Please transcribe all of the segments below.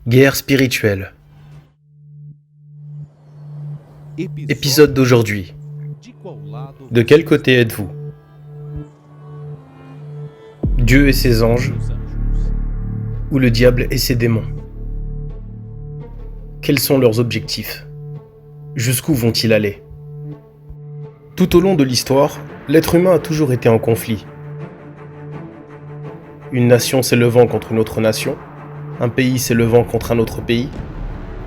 Guerre spirituelle. Épisode d'aujourd'hui. De quel côté êtes-vous? Dieu et ses anges, ou le diable et ses démons? Quels sont leurs objectifs? Jusqu'où vont-ils aller? Tout au long de l'histoire, l'être humain a toujours été en conflit. Une nation s'élevant contre une autre nation, un pays s'élevant contre un autre pays.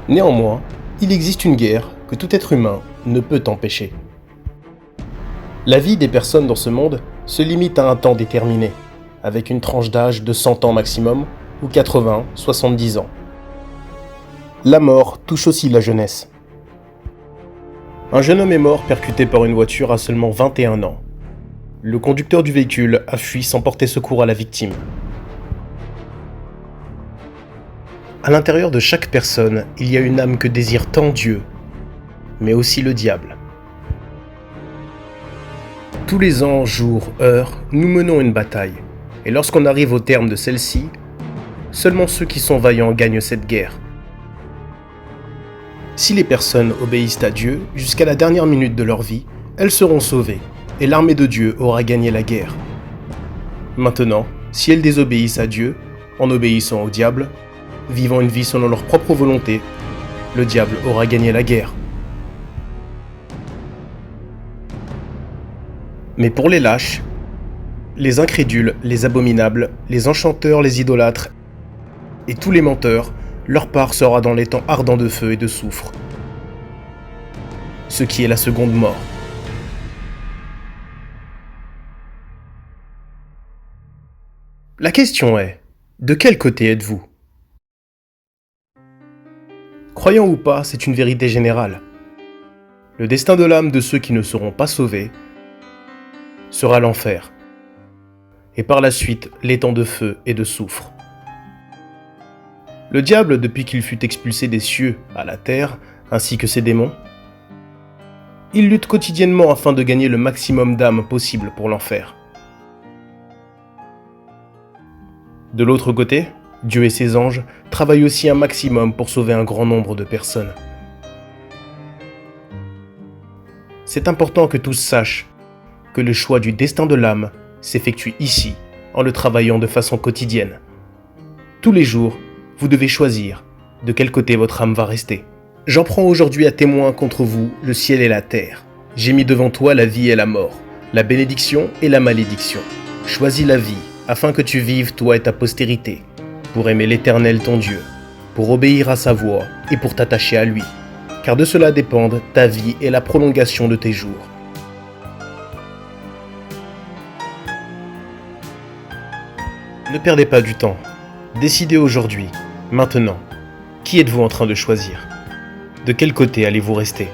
Néanmoins, il existe une guerre que tout être humain ne peut empêcher. La vie des personnes dans ce monde se limite à un temps déterminé, avec une tranche d'âge de 100 ans maximum, ou 80, 70 ans. La mort touche aussi la jeunesse. Un jeune homme est mort percuté par une voiture à seulement 21 ans. Le conducteur du véhicule a fui sans porter secours à la victime. À l'intérieur de chaque personne, il y a une âme que désire tant Dieu, mais aussi le diable. Tous les ans, jours, heures, nous menons une bataille. Et lorsqu'on arrive au terme de celle-ci, seulement ceux qui sont vaillants gagnent cette guerre. Si les personnes obéissent à Dieu jusqu'à la dernière minute de leur vie, elles seront sauvées, et l'armée de Dieu aura gagné la guerre. Maintenant, si elles désobéissent à Dieu, en obéissant au diable, vivant une vie selon leur propre volonté, le diable aura gagné la guerre. Mais pour les lâches, les incrédules, les abominables, les enchanteurs, les idolâtres et tous les menteurs, leur part sera dans les temps ardents de feu et de soufre, ce qui est la seconde mort. La question est, de quel côté êtes-vous? Croyant ou pas, c'est une vérité générale. Le destin de l'âme de ceux qui ne seront pas sauvés sera l'enfer, et par la suite les temps de feu et de soufre. Le diable, depuis qu'il fut expulsé des cieux à la terre, ainsi que ses démons, il lutte quotidiennement afin de gagner le maximum d'âmes possible pour l'enfer. De l'autre côté, Dieu et ses anges travaillent aussi un maximum pour sauver un grand nombre de personnes. C'est important que tous sachent que le choix du destin de l'âme s'effectue ici, en le travaillant de façon quotidienne. Tous les jours, vous devez choisir de quel côté votre âme va rester. J'en prends aujourd'hui à témoin contre vous le ciel et la terre. J'ai mis devant toi la vie et la mort, la bénédiction et la malédiction. Choisis la vie, afin que tu vives toi et ta postérité, pour aimer l'Éternel ton Dieu, pour obéir à sa voix et pour t'attacher à lui, car de cela dépendent ta vie et la prolongation de tes jours. Ne perdez pas du temps. Décidez aujourd'hui, maintenant, qui êtes-vous en train de choisir? De quel côté allez-vous rester?